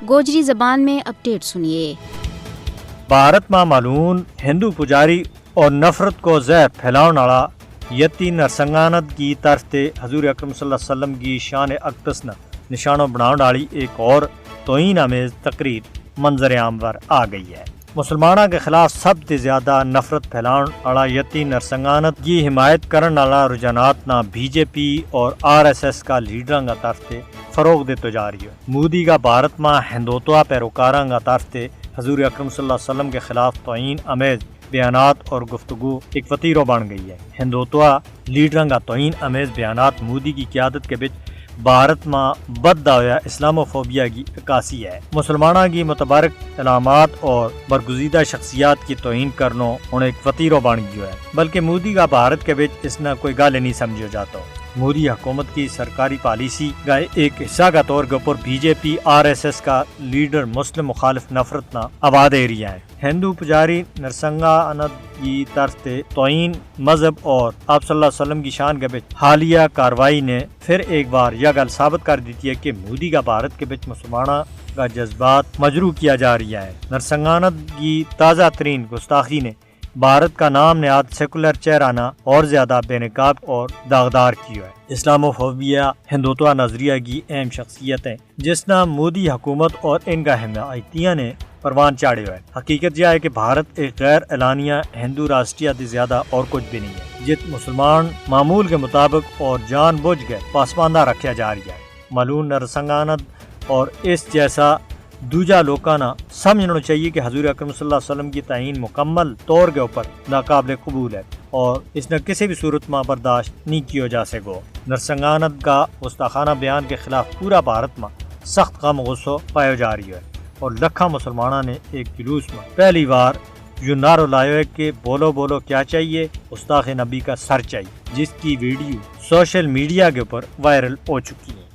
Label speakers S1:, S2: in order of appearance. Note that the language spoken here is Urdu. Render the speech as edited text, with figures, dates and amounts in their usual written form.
S1: گوجری زبان میں اپڈیٹ سنیے۔
S2: بھارت میں معلوم ہندو پجاری اور نفرت کو زہر پھیلاؤن والا یتی نرسنگانت کی طرف تے حضور اکرم صلی اللہ علیہ وسلم کی شان اقدس نہ نشانوں بناؤ والی ایک اور توہین آمیز تقریر منظر عام پر آ گئی ہے۔ مسلمانوں کے خلاف سب سے زیادہ نفرت پھیلاؤن والا یتی نرسنگانت کی حمایت کرنے والا رجحانات نہ بی جے پی اور RSS کا لیڈراں کا طرف تے فروغ دیتے جا رہی ہے۔ مودی کا بھارت میں ہندوتوا پیروکاراں کا طرف تے حضور اکرم صلی اللہ علیہ وسلم کے خلاف توہین آمیز بیانات اور گفتگو ایک وتیرہ بن گئی ہے۔ ہندوتوا لیڈراں کا توہین آمیز بیانات مودی کی قیادت کے بچ بھارت میں بد دعویٰ اسلاموفوبیا کی عکاسی ہے۔ مسلمانوں کی متبرک علامات اور برگزیدہ شخصیات کی توہین کرنو انہیں ایک وتیرہ بن گیا ہے، بلکہ مودی کا بھارت کے بچ اس نے کوئی گل نہیں سمجھا جاتا۔ مودی حکومت کی سرکاری پالیسی کا ایک حصہ کا طور کے اوپر بی جے پی RSS کا لیڈر مسلم مخالف نفرت نہ آباد ایریا ہے۔ ہندو پجاری نرسنگانت کی طرف سے توہین مذہب اور آپ صلی اللہ علیہ وسلم کی شان کے بچ حالیہ کارروائی نے پھر ایک بار یہ گل ثابت کر دیتی ہے کہ مودی کا بھارت کے بچ مسلمانوں کا جذبات مجروح کیا جا رہا ہے۔ نرسنگانت کی تازہ ترین گستاخی نے بھارت کا نام نہاد سیکولر چہرانہ اور زیادہ بے نقاب اور داغدار کیا ہے۔ اسلاموفوبیا ہندوتوا نظریہ کی اہم شخصیتیں جس نے مودی حکومت اور ان کا حمایتیاں نے پروان چاڑے ہوئے۔ حقیقت یہ ہے کہ بھارت ایک غیر اعلانیہ ہندو راشٹریہ سے زیادہ اور کچھ بھی نہیں ہے، جت مسلمان معمول کے مطابق اور جان بوجھ کے پاسماندہ رکھا جا رہا ہے۔ ملون نرسنگانت اور اس جیسا دوجا لوکانہ سمجھنا چاہیے کہ حضور اکرم صلی اللہ علیہ وسلم کی تعین مکمل طور کے اوپر ناقابل قبول ہے اور اس نے کسی بھی صورت میں برداشت نہیں کیا جا سکو۔ نرسنگانت کا گستاخانہ بیان کے خلاف پورا بھارت میں سخت غم غصہ پایا جا رہی ہے اور لکھاں مسلمانوں نے ایک جلوس میں پہلی بار جو نعرہ لایا ہے کہ بولو بولو کیا چاہیے، گستاخ نبی کا سر چاہیے، جس کی ویڈیو سوشل میڈیا کے اوپر وائرل ہو چکی ہے۔